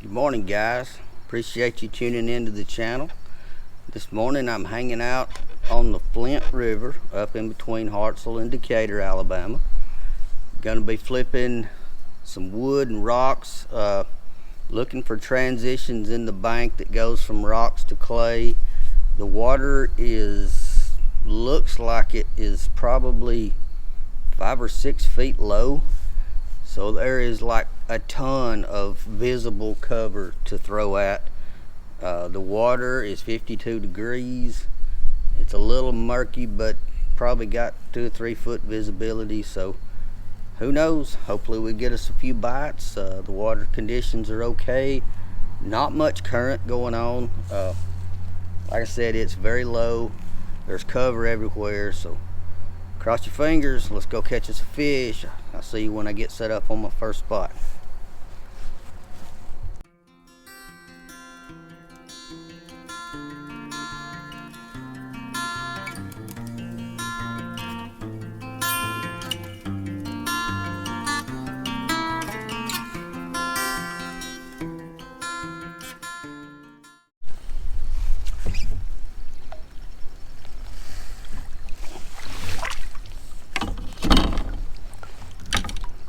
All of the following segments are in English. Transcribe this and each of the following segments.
Good morning, guys. Appreciate you tuning into the channel. This morning I'm hanging out on the Flint River up in between Hartselle and Decatur, Alabama. Gonna be flipping some wood and rocks, looking for transitions in the bank that goes from rocks to clay. The water looks like it is probably 5 or 6 feet low. So there is like a ton of visible cover to throw at. The water is 52 degrees. It's a little murky, but probably got 2 or 3 foot visibility. So who knows? Hopefully we get us a few bites. The water conditions are okay. Not much current going on. Like I said, it's very low. There's cover everywhere. So cross your fingers. Let's go catch us a fish. I'll see you when I get set up on my first spot.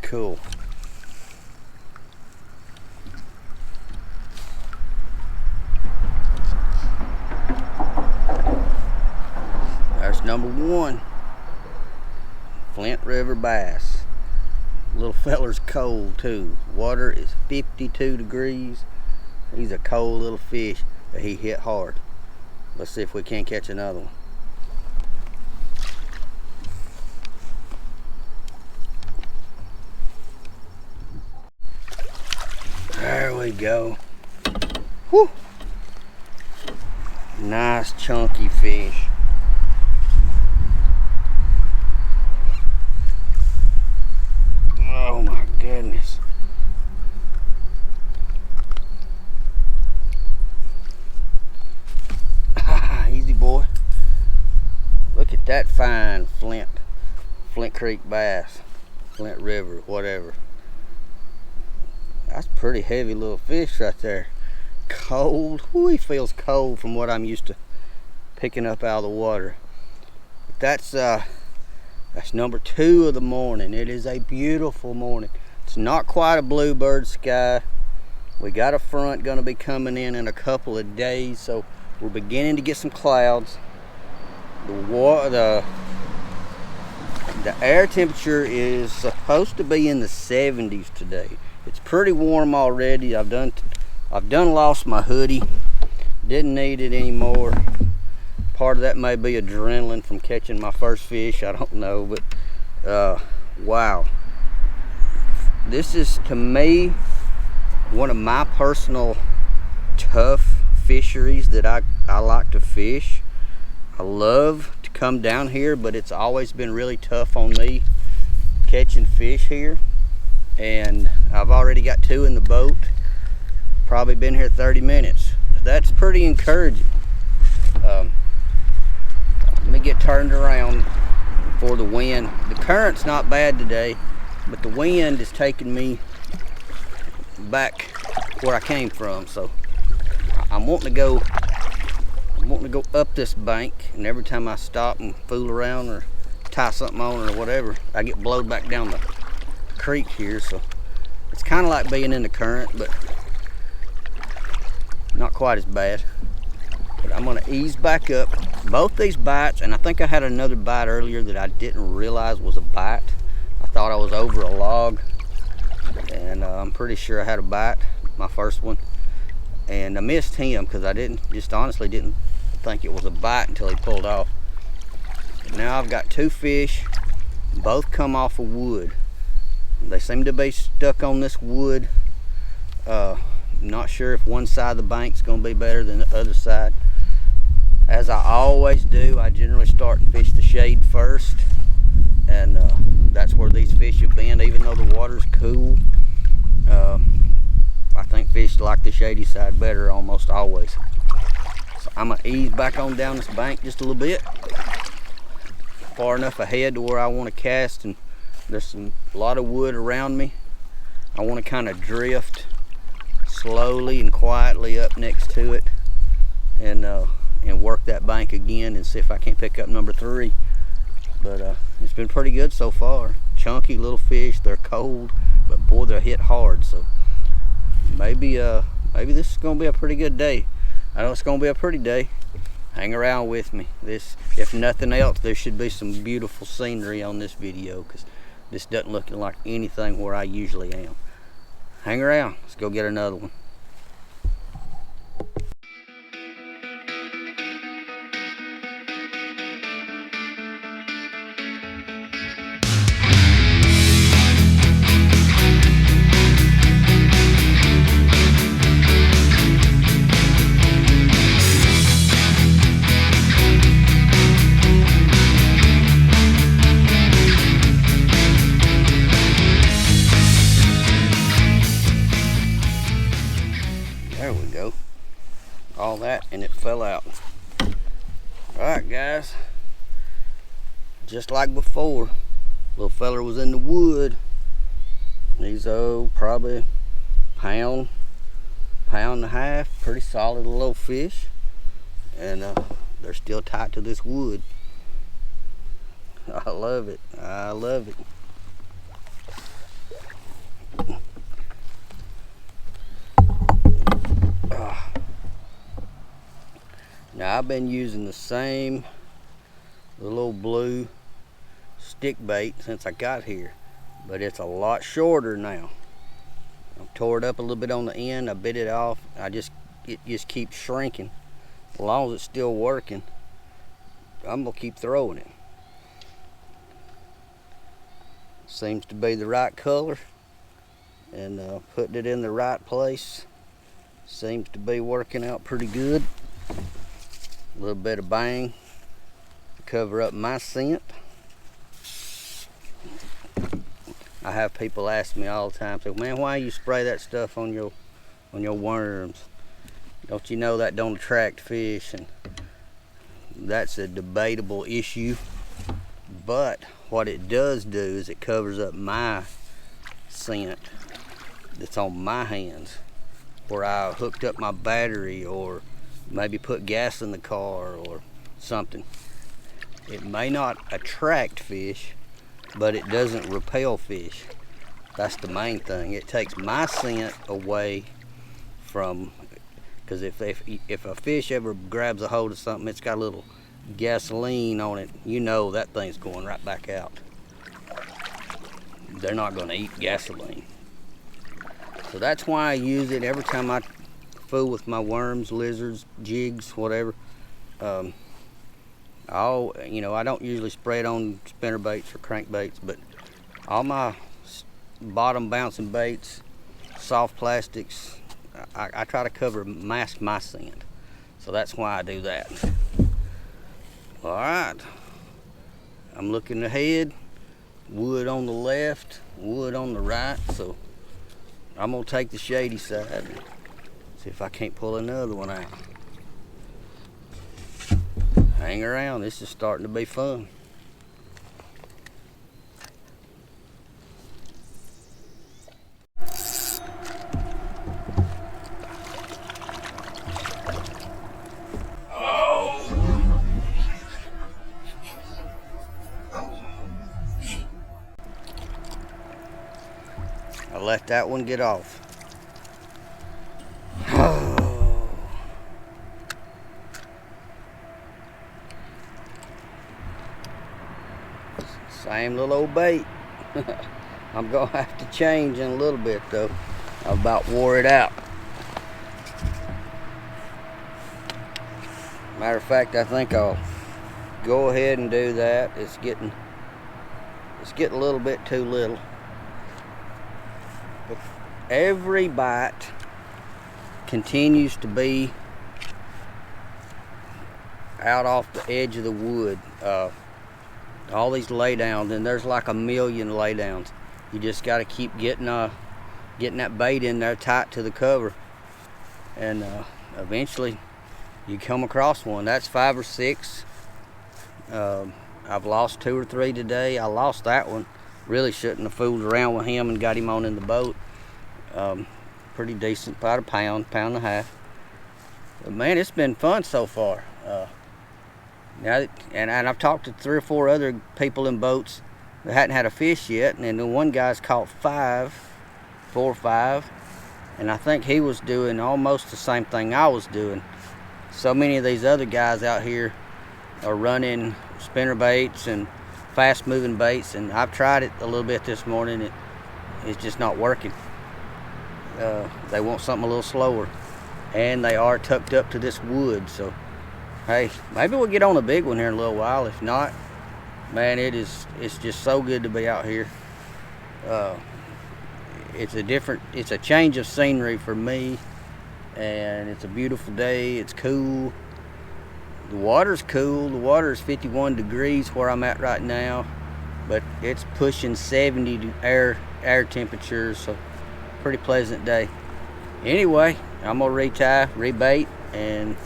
Cool. There's number one. Flint River bass. Little feller's cold too. Water is 52 degrees. He's a cold little fish, but he hit hard. Let's see if we can't catch another one. There we go. Whew. Nice chunky fish. Oh my goodness. Easy boy. Look at that fine Flint Creek bass. Flint River, whatever. That's a pretty heavy little fish right there. Cold. Whoo, he feels cold from what I'm used to picking up out of the water. But that's number 2 of the morning. It is a beautiful morning. It's not quite a bluebird sky. We got a front gonna be coming in a couple of days, so we're beginning to get some clouds. The air temperature is supposed to be in the 70s today. It's pretty warm already. I've done lost my hoodie. Didn't need it anymore. Part of that may be adrenaline from catching my first fish. I don't know, but wow. This is, to me, one of my personal tough fisheries that I like to fish. I love to come down here, but it's always been really tough on me catching fish here. And I've already got 2 in the boat. Probably been here 30 minutes. That's pretty encouraging. Let me get turned around for the wind. The current's not bad today, but the wind is taking me back where I came from. So I'm wanting to go up this bank, and every time I stop and fool around or tie something on or whatever, I get blowed back down the creek here. So it's kind of like being in the current, but not quite as bad. But I'm going to ease back up. Both these bites, and I think I had another bite earlier that I didn't realize was a bite. I thought I was over a log, and I'm pretty sure I had a bite, my first one, and I missed him because I honestly didn't think it was a bite until he pulled off. But now I've got 2 fish, both come off of wood. They seem to be stuck on this wood. Not sure if one side of the bank's gonna be better than the other side. As I always do, I generally start and fish the shade first, and that's where these fish have been. Even though the water's cool, I think fish like the shady side better almost always. So I'm gonna ease back on down this bank just a little bit, far enough ahead to where I want to cast, and there's a lot of wood around me. I want to kind of drift slowly and quietly up next to it and work that bank again and see if I can't pick up number 3. But it's been pretty good so far. Chunky little fish. They're cold, but boy, they're hit hard. So maybe this is gonna be a pretty good day. I know it's gonna be a pretty day. Hang around with me. This, if nothing else, there should be some beautiful scenery on this video, because this doesn't look like anything where I usually am. Hang around. Let's go get another one. There we go. All that and it fell out. Alright guys, just like before, little feller was in the wood. He's probably pound and a half, pretty solid little fish, and they're still tied to this wood. I love it. I love it. Now I've been using the same little blue stick bait since I got here, but it's a lot shorter now. I've tore it up a little bit on the end. I bit it off. It just keeps shrinking. As long as it's still working, I'm gonna keep throwing it. Seems to be the right color, and putting it in the right place seems to be working out pretty good. A little bit of bang to cover up my scent. I have people ask me all the time, say, man, why you spray that stuff on your worms? Don't you know that don't attract fish? And that's a debatable issue. But what it does do is it covers up my scent that's on my hands, where I hooked up my battery or maybe put gas in the car or something. It may not attract fish, but it doesn't repel fish. That's the main thing. It takes my scent away from, because if a fish ever grabs a hold of something, it's got a little gasoline on it, you know that thing's going right back out. They're not going to eat gasoline. So that's why I use it every time I fool with my worms, lizards, jigs, whatever. I don't usually spray it on spinner baits or crankbaits, but all my bottom bouncing baits, soft plastics, I try to mask my scent. So that's why I do that. All right, I'm looking ahead, wood on the left, wood on the right, so I'm gonna take the shady side and see if I can't pull another one out. Hang around, this is starting to be fun. I let that one get off. Same little old bait. I'm gonna have to change in a little bit though. I about wore it out. Matter of fact, I think I'll go ahead and do that. It's getting a little bit too little. But every bite continues to be out off the edge of the wood. All these laydowns, and there's like a million laydowns. You just got to keep getting that bait in there tight to the cover, and eventually you come across one. That's 5 or 6. I've lost 2 or 3 today. I lost that one. Really shouldn't have fooled around with him and got him on in the boat. pretty decent, about a pound and a half. But man, it's been fun so far. Now, and I've talked to 3 or 4 other people in boats that hadn't had a fish yet, and then the one guy's caught 4 or 5, and I think he was doing almost the same thing I was doing. So many of these other guys out here are running spinner baits and fast moving baits, and I've tried it a little bit this morning. It's just not working. They want something a little slower, and they are tucked up to this wood. So hey, maybe we'll get on a big one here in a little while. If not, man, it's just so good to be out here. It's a change of scenery for me, and it's a beautiful day. It's cool. The water's cool. The water is 51 degrees where I'm at right now, but it's pushing 70 air temperatures, so pretty pleasant day. Anyway, I'm gonna retie, rebait, and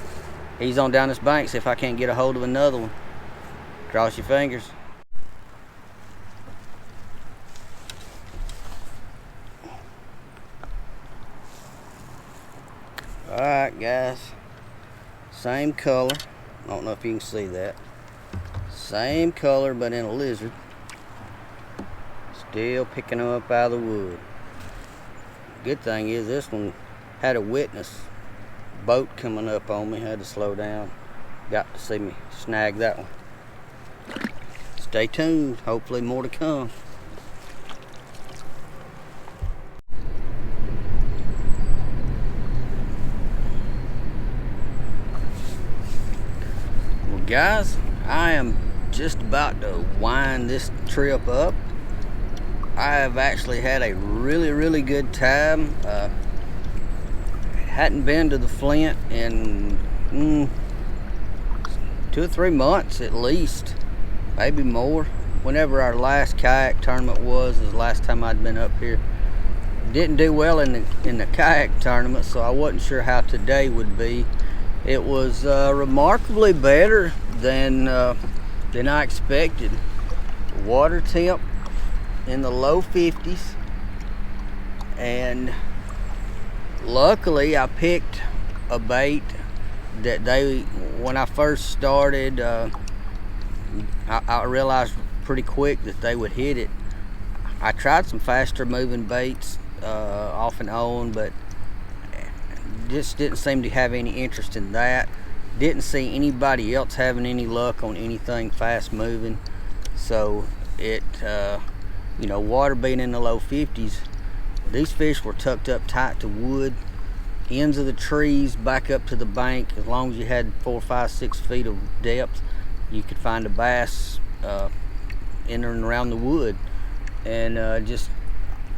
ease on down this bank, see if I can't get a hold of another one. Cross your fingers. Alright guys, same color. I don't know if you can see that. Same color, but in a lizard. Still picking them up out of the wood. Good thing is this one had a witness. Boat coming up on me, had to slow down. Got to see me snag that one. Stay tuned, hopefully more to come. Well guys, I am just about to wind this trip up. I have actually had a really good time. Hadn't been to the Flint in 2 or 3 months at least, maybe more. Whenever our last kayak tournament was the last time I'd been up here. Didn't do well in the kayak tournament, so I wasn't sure how today would be. It was remarkably better than I expected. Water temp in the low 50s, and luckily I picked a bait that when I first started, I realized pretty quick that they would hit it. I tried some faster moving baits off and on, but just didn't seem to have any interest in that. Didn't see anybody else having any luck on anything fast moving, so it water being in the low 50s, these fish were tucked up tight to wood, ends of the trees back up to the bank. As long as you had 4, 5, 6 feet of depth, you could find a bass in and around the wood. And just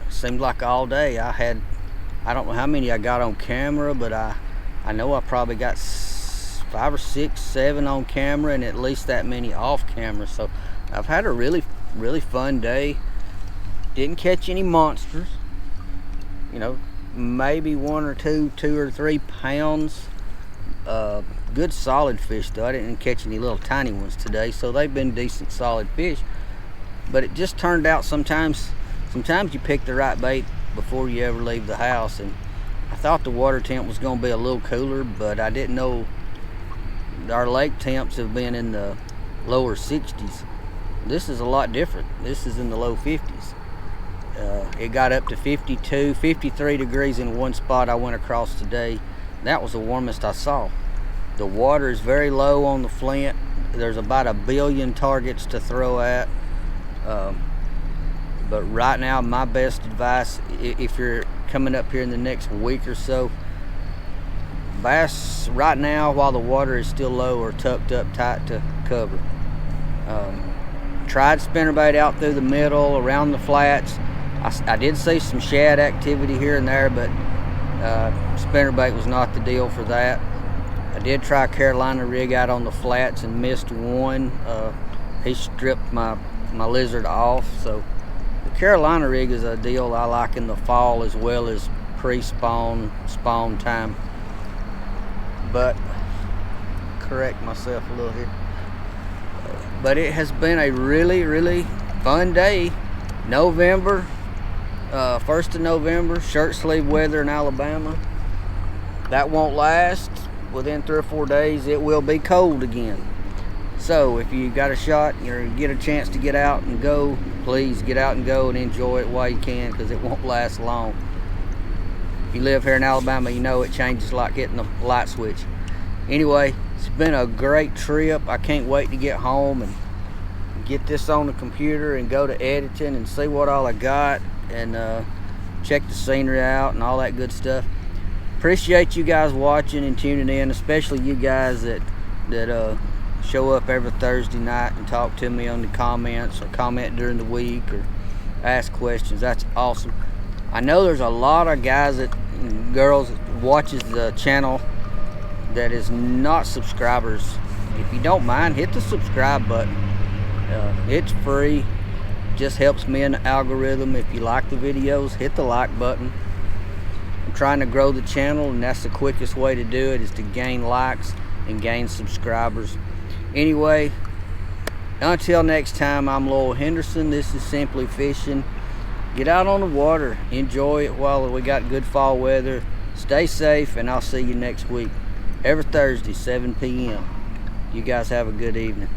seemed like all day I don't know how many I got on camera, but I know I probably got 5 or 6, 7 on camera, and at least that many off camera. So I've had a really fun day. Didn't catch any monsters, maybe 1 or 2 or 3 pounds. Good solid fish though. I didn't catch any little tiny ones today, so they've been decent solid fish. But it just turned out sometimes you pick the right bait before you ever leave the house, and I thought the water temp was going to be a little cooler, but I didn't know our lake temps have been in the lower 60s. This is a lot different. This is in the low 50s. It got up to 52, 53 degrees in one spot I went across today. That was the warmest I saw. The water is very low on the Flint. There's about 1 billion targets to throw at. But right now, my best advice, if you're coming up here in the next week or so, bass right now while the water is still low are tucked up tight to cover. Tried spinnerbait out through the middle, around the flats. I did see some shad activity here and there, but spinnerbait was not the deal for that. I did try Carolina rig out on the flats and missed one. He stripped my lizard off. So the Carolina rig is a deal I like in the fall as well as pre-spawn, spawn time. But correct myself a little here. But it has been a really fun day. November, 1st of November, shirt sleeve weather in Alabama. That won't last. Within 3 or 4 days, it will be cold again. So if you got a shot or get a chance to get out and go, please get out and go and enjoy it while you can, because it won't last long. If you live here in Alabama, you know it changes like hitting a light switch. Anyway, it's been a great trip. I can't wait to get home and get this on the computer and go to editing and see what all I got, and check the scenery out and all that good stuff. Appreciate you guys watching and tuning in, especially you guys that show up every Thursday night and talk to me on the comments or comment during the week or ask questions. That's awesome. I know there's a lot of guys and girls that watches the channel that is not subscribers. If you don't mind, hit the subscribe button. It's free. Just helps me in the algorithm. If you like the videos, hit the like button. I'm trying to grow the channel, and that's the quickest way to do it, is to gain likes and gain subscribers. Anyway, until next time, I'm Lowell Henderson. This is Simply Fishing. Get out on the water, enjoy it while we got good fall weather. Stay safe, and I'll see you next week, every Thursday, 7 p.m. You guys have a good evening.